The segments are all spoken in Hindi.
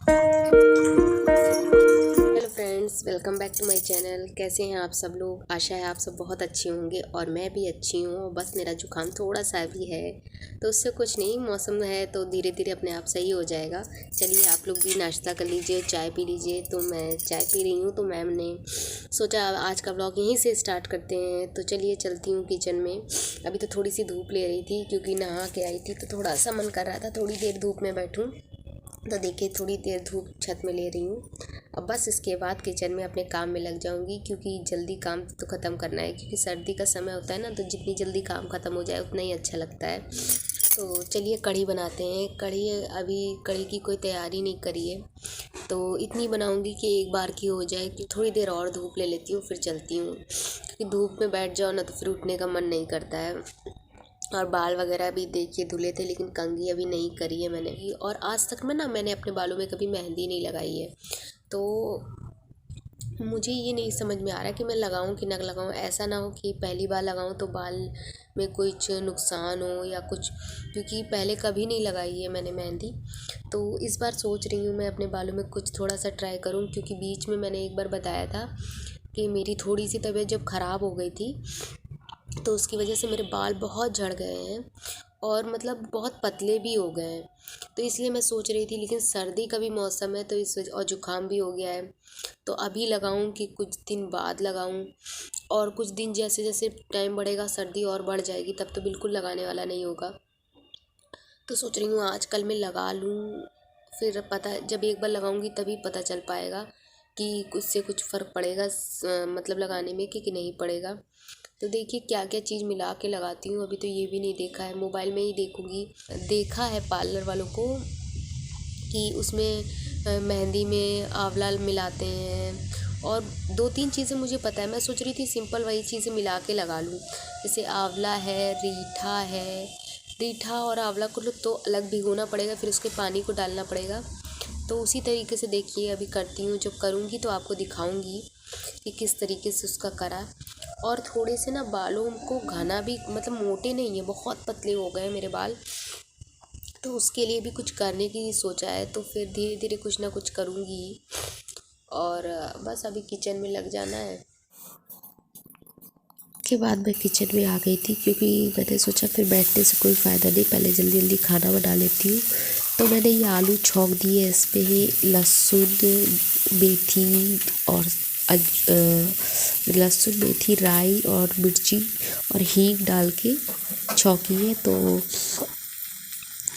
Hello friends, welcome back to my channel. कैसे हैं आप सब लोग? आशा है आप सब बहुत अच्छे होंगे और मैं भी अच्छी हूँ। बस मेरा जुकाम थोड़ा सा भी है तो उससे कुछ नहीं, मौसम है तो धीरे धीरे अपने आप सही हो जाएगा। चलिए आप लोग भी नाश्ता कर लीजिए, चाय पी लीजिए। तो मैं चाय पी रही हूँ तो मैम ने सोचा आज का ब्लॉग यहीं से स्टार्ट करते हैं। तो चलिए चलती हूँ किचन में। अभी तो थोड़ी सी धूप ले रही थी क्योंकि नहा के आई थी तो थोड़ा सा मन कर रहा था थोड़ी देर धूप में बैठूँ। तो देखिए थोड़ी देर धूप छत में ले रही हूँ। अब बस इसके बाद किचन में अपने काम में लग जाऊँगी क्योंकि जल्दी काम तो ख़त्म करना है, क्योंकि सर्दी का समय होता है ना, तो जितनी जल्दी काम ख़त्म हो जाए उतना ही अच्छा लगता है। तो चलिए कढ़ी बनाते हैं। कढ़ी अभी कढ़ी की कोई तैयारी नहीं करी है तो इतनी बनाऊंगी कि एक बार की हो जाए। कि थोड़ी देर और धूप ले लेती हूँ फिर चलती हूँ, क्योंकि धूप में बैठ जाओ ना तो फिर उठने का मन नहीं करता है। और बाल वगैरह भी देखिए धुले थे, लेकिन कंघी अभी नहीं करी है मैंने। और आज तक मैंने अपने बालों में कभी मेहंदी नहीं लगाई है। तो मुझे ये नहीं समझ में आ रहा कि मैं लगाऊं कि ना लगाऊं। ऐसा ना हो कि पहली बार लगाऊं तो बाल में कुछ नुकसान हो या कुछ, क्योंकि पहले कभी नहीं लगाई है मैंने मेहंदी। तो इस बार सोच रही हूँ मैं अपने बालों में कुछ थोड़ा सा ट्राई करूँ, क्योंकि बीच में मैंने एक बार बताया था कि मेरी थोड़ी सी तबीयत जब ख़राब हो गई थी तो उसकी वजह से मेरे बाल बहुत झड़ गए हैं और मतलब बहुत पतले भी हो गए हैं। तो इसलिए मैं सोच रही थी, लेकिन सर्दी का भी मौसम है तो इस वजह, और जुकाम भी हो गया है। तो अभी लगाऊं कि कुछ दिन बाद लगाऊं? और कुछ दिन जैसे जैसे टाइम बढ़ेगा सर्दी और बढ़ जाएगी, तब तो बिल्कुल लगाने वाला नहीं होगा। तो सोच रही हूँ आजकल मैं लगा लूँ, फिर पता जब एक बार लगाऊंगी तभी पता चल पाएगा कि उससे कुछ फ़र्क पड़ेगा मतलब लगाने में कि नहीं पड़ेगा। तो देखिए क्या क्या चीज़ मिला के लगाती हूँ, अभी तो ये भी नहीं देखा है, मोबाइल में ही देखूँगी। देखा है पार्लर वालों को कि उसमें मेहंदी में आंवला मिलाते हैं और दो तीन चीज़ें मुझे पता है। मैं सोच रही थी सिंपल वही चीज़ें मिला के लगा लूँ, जैसे आंवला है, रीठा है। रीठा और आंवला को तो अलग भिगोना पड़ेगा, फिर उसके पानी को डालना पड़ेगा। तो उसी तरीके से देखिए अभी करती हूँ, जब करूँगी तो आपको दिखाऊँगी कि किस तरीके से उसका करा। और थोड़े से ना बालों को घना भी, मतलब मोटे नहीं है, बहुत पतले हो गए मेरे बाल। तो उसके लिए भी कुछ करने की सोचा है, तो फिर धीरे धीरे कुछ ना कुछ करूँगी। और बस अभी किचन में लग जाना है। के बाद मैं किचन में आ गई थी क्योंकि मैंने सोचा फिर बैठने से कोई फ़ायदा नहीं, पहले जल्दी जल्दी खाना बना लेती हूँ। तो मैंने ये आलू छौंक दिए, इसमें ही लहसुन, मेथी और लहसुन, मेथी, राई और मिर्ची और हींग डाल के छौंकी है। तो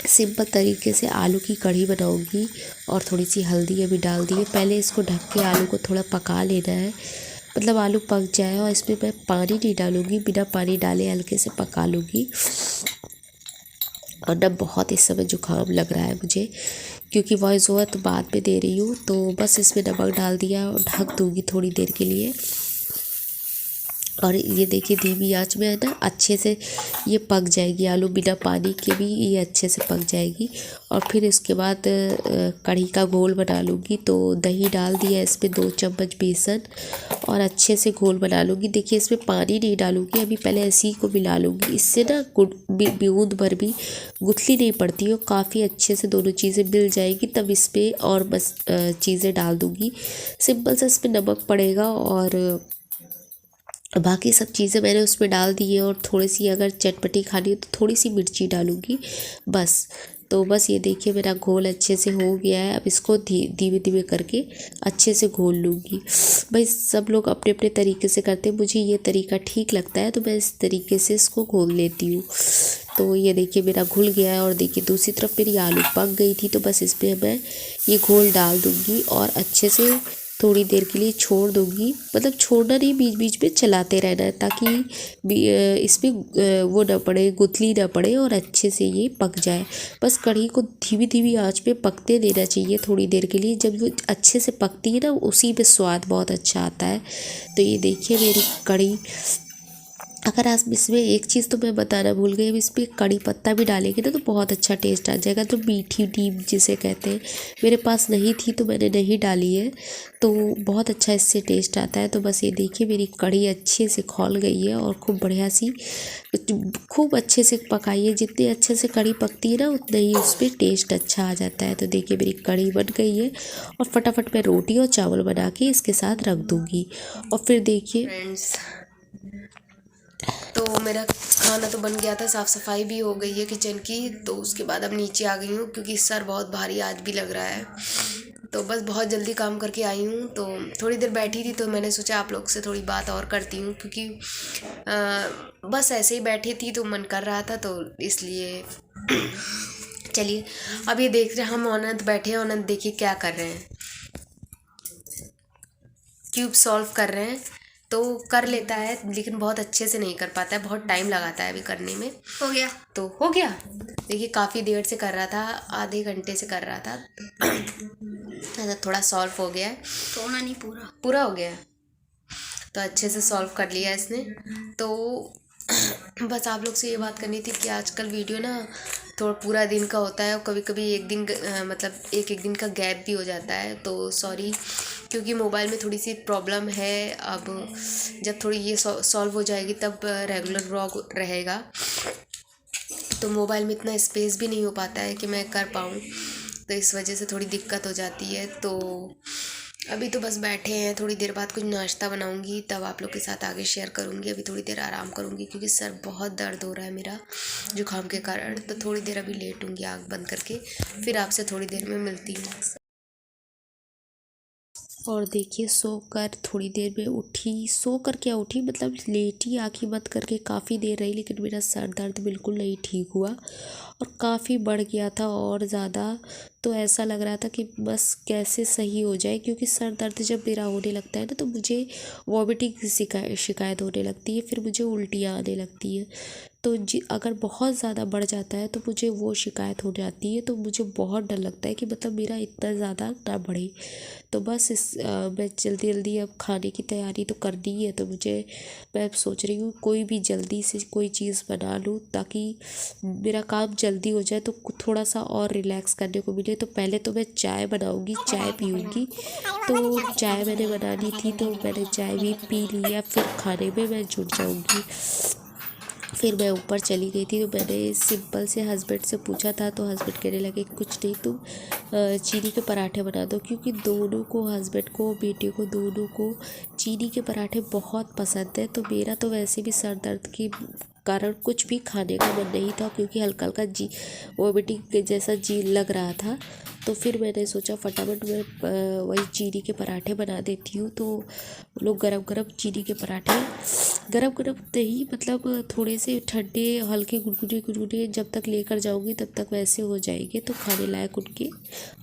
सिंपल तरीके से आलू की कढ़ी बनाऊंगी। और थोड़ी सी हल्दी अभी डाल दी है। पहले इसको ढक के आलू को थोड़ा पका लेना है, मतलब आलू पक जाए। और इसमें मैं पानी नहीं डालूंगी, बिना पानी डाले हल्के से पका लूँगी। और ना बहुत इस समय जुकाम लग रहा है मुझे, क्योंकि वॉइस ओवर तो बाद में दे रही हूँ। तो बस इसमें नमक डाल दिया और ढक दूँगी थोड़ी देर के लिए। और ये देखिए धीमी आंच में है ना, अच्छे से ये पक जाएगी आलू, बिना पानी के भी ये अच्छे से पक जाएगी। और फिर इसके बाद कढ़ी का घोल बना लूँगी। तो दही डाल दिया इसमें 2 चम्मच बेसन और अच्छे से घोल बना लूँगी। देखिए इसमें पानी नहीं डालूँगी अभी, पहले ऐसे ही को मिला लूँगी। इससे ना बूंद भर भी गुठली नहीं पड़ती और काफ़ी अच्छे से दोनों चीज़ें मिल जाएगी। तब इस पर और बस चीज़ें डाल दूँगी। सिंपल सा इसमें नमक पड़ेगा और बाकी सब चीज़ें मैंने उसमें डाल दी है। और थोड़ी सी अगर चटपटी खानी हो तो थोड़ी सी मिर्ची डालूँगी बस। तो बस ये देखिए मेरा घोल अच्छे से हो गया है। अब इसको धीमे धीमे करके अच्छे से घोल लूँगी। भाई सब लोग अपने अपने तरीके से करते हैं, मुझे ये तरीका ठीक लगता है तो मैं इस तरीके से इसको घोल लेती हूँ। तो ये देखिए मेरा घुल गया है। और देखिए दूसरी तरफ मेरी आलू पक गई थी, तो बस इसमें मैं ये घोल डाल दूँगी और अच्छे से थोड़ी देर के लिए छोड़ दूँगी। मतलब छोड़ना नहीं, बीच बीच में चलाते रहना है ताकि इसमें वो ना पड़े, गुठली ना पड़े और अच्छे से ये पक जाए। बस कढ़ी को धीमी धीमी आंच पे पकते देना चाहिए थोड़ी देर के लिए। जब वो अच्छे से पकती है ना, उसी में स्वाद बहुत अच्छा आता है। तो ये देखिए मेरी कढ़ी अगर आप इसमें एक चीज़ तो मैं बताना भूल गई, अब इस पर कड़ी पत्ता भी डालेंगे ना तो बहुत अच्छा टेस्ट आ जाएगा, तो मीठी नीम जिसे कहते हैं। मेरे पास नहीं थी तो मैंने नहीं डाली है, तो बहुत अच्छा इससे टेस्ट आता है। तो बस ये देखिए मेरी कड़ी अच्छे से खौल गई है और खूब बढ़िया सी, खूब अच्छे से पकाइए। जितने अच्छे से कड़ी पकती है ना उतना ही उस पर टेस्ट अच्छा आ जाता है। तो देखिए मेरी कड़ी बन गई है और फटाफट मैं रोटी और चावल बना के इसके साथ रख दूँगी। और फिर देखिए फ्रेंड्स, तो मेरा खाना तो बन गया था, साफ़ सफाई भी हो गई है किचन की। तो उसके बाद अब नीचे आ गई हूँ क्योंकि सर बहुत भारी आज भी लग रहा है। तो बस बहुत जल्दी काम करके आई हूँ, तो थोड़ी देर बैठी थी तो मैंने सोचा आप लोग से थोड़ी बात और करती हूँ, क्योंकि बस ऐसे ही बैठी थी तो मन कर रहा था, तो इसलिए चलिए अब ये देख रहे हैं हम अनंत बैठे हैं। अनंत देखिए क्या कर रहे हैं, क्यूब सॉल्व कर रहे हैं। तो कर लेता है लेकिन बहुत अच्छे से नहीं कर पाता है, बहुत टाइम लगाता है अभी करने में। हो गया तो हो गया, देखिए काफ़ी देर से कर रहा था, आधे घंटे से कर रहा था। ऐसा थोड़ा सॉल्व हो गया है, थोड़ा नहीं पूरा हो गया है। तो अच्छे से सॉल्व कर लिया इसने। तो बस आप लोग से ये बात करनी थी कि आजकल वीडियो ना थोड़ा पूरा दिन का होता है और कभी कभी एक दिन मतलब एक दिन का गैप भी हो जाता है। तो सॉरी, क्योंकि मोबाइल में थोड़ी सी प्रॉब्लम है। अब जब थोड़ी ये सॉल्व हो जाएगी तब रेगुलर व्लॉग रहेगा। तो मोबाइल में इतना स्पेस भी नहीं हो पाता है कि मैं कर पाऊँ, तो इस वजह से थोड़ी दिक्कत हो जाती है। तो अभी तो बस बैठे हैं, थोड़ी देर बाद कुछ नाश्ता बनाऊंगी तब आप लोग के साथ आगे शेयर करूंगी। अभी थोड़ी देर आराम करूंगी क्योंकि सर बहुत दर्द हो रहा है मेरा जुकाम के कारण। तो थोड़ी देर अभी लेटूंगी आँख बंद करके, फिर आपसे थोड़ी देर में मिलती हूँ। और देखिए सोकर थोड़ी देर में उठी, सोकर क्या उठी मतलब लेटी आँखें बंद करके काफ़ी देर रही, लेकिन मेरा सर दर्द बिल्कुल नहीं ठीक हुआ और काफ़ी बढ़ गया था और ज़्यादा। तो ऐसा लग रहा था कि बस कैसे सही हो जाए, क्योंकि सर दर्द जब मेरा होने लगता है ना तो मुझे वॉमिटिंग की शिकायत होने लगती है, फिर मुझे उल्टियाँ आने लगती है। तो अगर बहुत ज़्यादा बढ़ जाता है तो मुझे वो शिकायत हो जाती है। तो मुझे बहुत डर लगता है कि मतलब मेरा इतना ज़्यादा ना बढ़े। तो बस मैं जल्दी जल्दी अब खाने की तैयारी तो करनी ही है, तो मैं सोच रही हूँ कोई भी जल्दी से कोई चीज़ बना लूँ ताकि मेरा काम जल्दी हो जाए, तो थोड़ा सा और रिलैक्स करने को मिले। तो पहले तो मैं चाय बनाऊँगी, चाय पीऊँगी। तो चाय मैंने बनानी थी तो मैंने चाय भी पी ली है, फिर खाने में मैं जुट जाऊँगी। फिर मैं ऊपर चली गई थी, तो मैंने सिंपल से हस्बैंड से पूछा था, तो हस्बैंड कहने लगे कुछ नहीं तुम चीनी के पराठे बना दो, क्योंकि दोनों को, हस्बैंड को बेटे को, दोनों को चीनी के पराठे बहुत पसंद है। तो मेरा तो वैसे भी सर दर्द के कारण कुछ भी खाने का मन नहीं था, क्योंकि हल्का हल्का वोमिटिंग जैसा जी लग रहा था। तो फिर मैंने सोचा फटाफट मैं वही चीनी के पराठे बना देती हूँ। तो लोग गरम गरम चीनी के पराठे, गरम गरम नहीं मतलब थोड़े से ठंडे हल्के गुनगुने गुनगुने जब तक लेकर जाऊँगी तब तक वैसे हो जाएंगे, तो खाने लायक उनके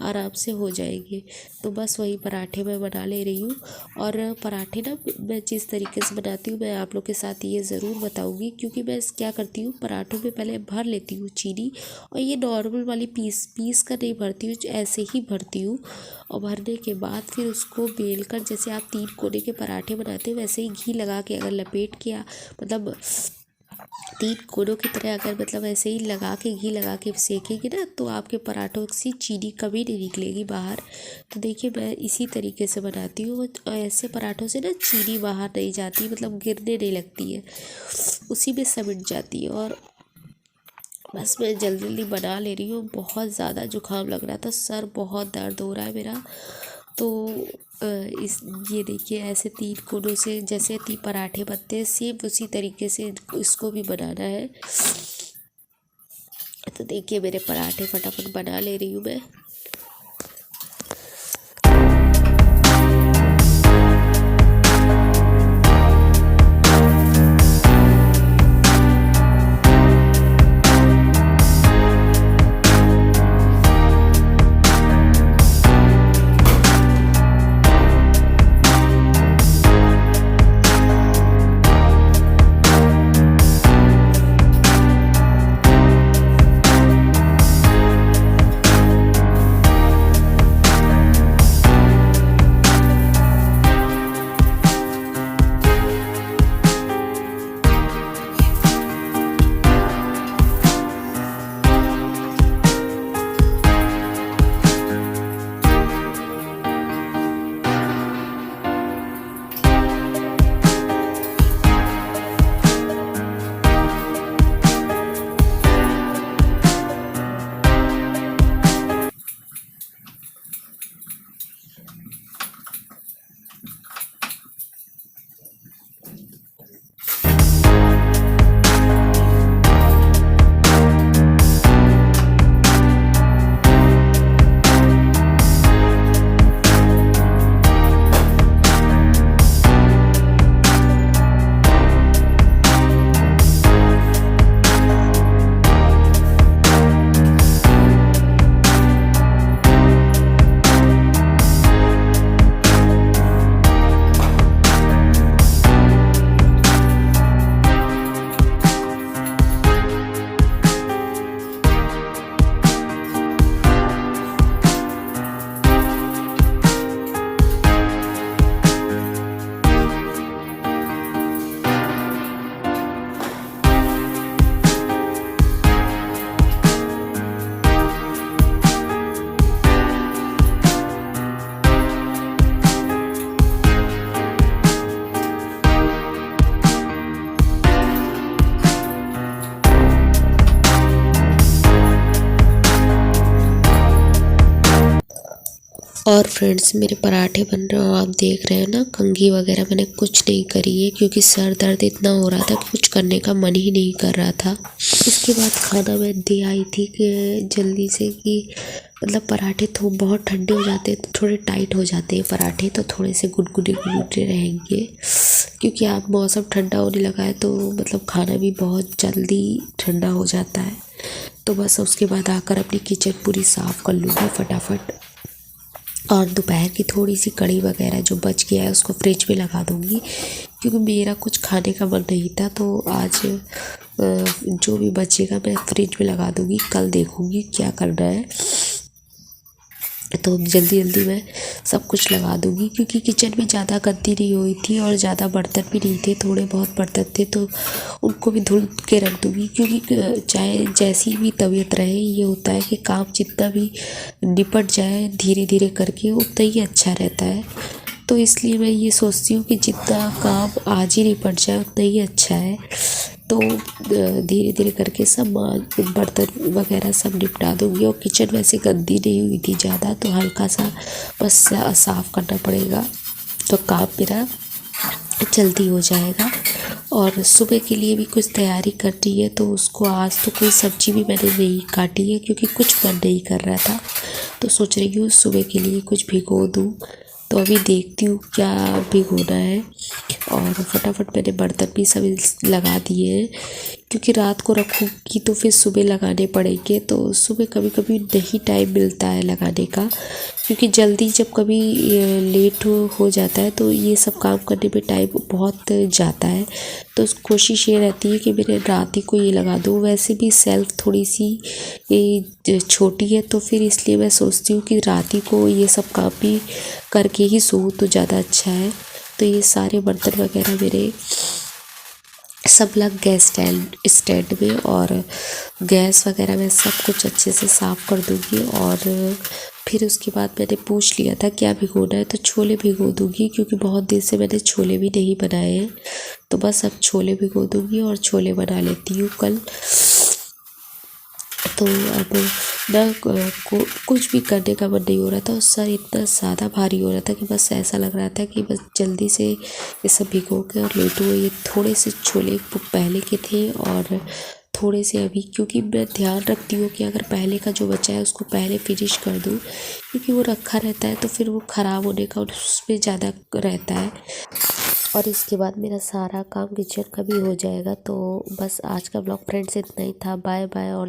आराम से हो जाएंगे। तो बस वही पराठे मैं बना ले रही हूँ। और पराठे ना मैं जिस तरीके से बनाती हूँ मैं आप लोग के साथ ये ज़रूर बताऊँगी, क्योंकि मैं क्या करती हूँ पराठों में पहले भर लेती हूँ चीनी, और ये नॉर्मल वाली पीस कर नहीं भरती हूँ, ऐसे ही भरती हूँ। और भरने के बाद फिर उसको बेल कर, जैसे आप 3 कोने के पराठे बनाते हैं वैसे ही घी लगा के अगर लपेट के मतलब 3 कोनों की तरह अगर मतलब ऐसे ही लगा के घी लगा के सेकेंगे ना तो आपके पराठों से चीनी कभी नहीं निकलेगी बाहर। तो देखिए मैं इसी तरीके से बनाती हूँ, ऐसे पराठों से ना चीनी बाहर नहीं जाती, मतलब गिरने नहीं लगती है, उसी में सिमट जाती है। और बस मैं जल्दी जल्दी बना ले रही हूँ। बहुत ज़्यादा जुकाम लग रहा था, सर बहुत दर्द हो रहा है मेरा। तो ये देखिए ऐसे 3 कोनों से जैसे 3 पराठे बनते हैं सेम उसी तरीके से इसको भी बनाना है। तो देखिए मेरे पराठे फटाफट बना ले रही हूँ मैं। और फ्रेंड्स मेरे पराठे बन रहे हो, आप देख रहे हैं ना। कंघी वगैरह मैंने कुछ नहीं करी है क्योंकि सर दर्द इतना हो रहा था कि कुछ करने का मन ही नहीं कर रहा था। इसके बाद खाना मैं दे आई थी कि जल्दी से कि मतलब पराठे तो बहुत ठंडे हो जाते हैं, तो थोड़े टाइट हो जाते हैं पराठे, तो थोड़े से गुदगुदे गुदगुदे रहेंगे क्योंकि आप मौसम ठंडा होने लगा है तो मतलब खाना भी बहुत जल्दी ठंडा हो जाता है। तो बस उसके बाद आकर अपनी किचन पूरी साफ़ कर लूँगी फटाफट, और दोपहर की थोड़ी सी कड़ी वगैरह जो बच गया है उसको फ्रिज में लगा दूँगी क्योंकि मेरा कुछ खाने का मन नहीं था। तो आज जो भी बचेगा मैं फ्रिज में लगा दूँगी, कल देखूँगी क्या करना है। तो जल्दी जल्दी मैं सब कुछ लगा दूँगी क्योंकि किचन में ज़्यादा गंदी नहीं हुई थी और ज़्यादा बर्तन भी नहीं थे, थोड़े बहुत बर्तन थे तो उनको भी धुल के रख दूँगी क्योंकि चाहे जैसी भी तबीयत रहे, ये होता है कि काम जितना भी निपट जाए धीरे धीरे करके उतना ही अच्छा रहता है। तो इसलिए मैं ये सोचती हूँ कि जितना काम आज ही निपट जाए उतना ही अच्छा है। तो धीरे धीरे करके सब बर्तन वगैरह सब निपटा दूँगी। और किचन वैसे गंदी नहीं हुई थी ज़्यादा, तो हल्का सा बस साफ़ करना पड़ेगा तो काम मेरा जल्दी हो जाएगा। और सुबह के लिए भी कुछ तैयारी करनी है, तो उसको आज तो कोई सब्ज़ी भी मैंने नहीं काटी है क्योंकि कुछ मन नहीं कर रहा था। तो सोच रही हूँ सुबह के लिए कुछ भिगो दूँ, तो अभी देखती हूँ क्या भिगोना है। और फटाफट मैंने बर्तन भी सब लगा दिए हैं क्योंकि रात को रखूँगी तो फिर सुबह लगाने पड़ेंगे। तो सुबह कभी कभी नहीं टाइम मिलता है लगाने का क्योंकि जल्दी जब कभी लेट हो जाता है तो ये सब काम करने में टाइम बहुत जाता है। तो कोशिश ये रहती है कि मैंने रात ही को ये लगा दूँ। वैसे भी सेल्फ थोड़ी सी छोटी है तो फिर इसलिए मैं सोचती हूँ कि रात ही को ये सब काम भी करके ही सोऊं तो ज़्यादा अच्छा है। तो ये सारे बर्तन वगैरह मेरे सब लग गए स्टैंड में, और गैस वगैरह मैं सब कुछ अच्छे से साफ़ कर दूँगी। और फिर उसके बाद मैंने पूछ लिया था क्या भिगोना है, तो छोले भिगो दूँगी क्योंकि बहुत दिन से मैंने छोले भी नहीं बनाए हैं। तो बस अब छोले भिगो दूँगी और छोले बना लेती हूँ कल। तो अब ना कुछ भी करने का मन नहीं हो रहा था और सर इतना ज़्यादा भारी हो रहा था कि बस ऐसा लग रहा था कि बस जल्दी से ये सब भिगो के और लेटूँ। ये थोड़े से छोले पहले के थे और थोड़े से अभी, क्योंकि मैं ध्यान रखती हूँ कि अगर पहले का जो बचा है उसको पहले फिनिश कर दूँ क्योंकि वो रखा रहता है तो फिर वो ख़राब होने का उसमें ज़्यादा रहता है। और इसके बाद मेरा सारा काम किचन का भी हो जाएगा। तो बस आज का ब्लॉग फ्रेंड्स इतना ही था। Bye bye. और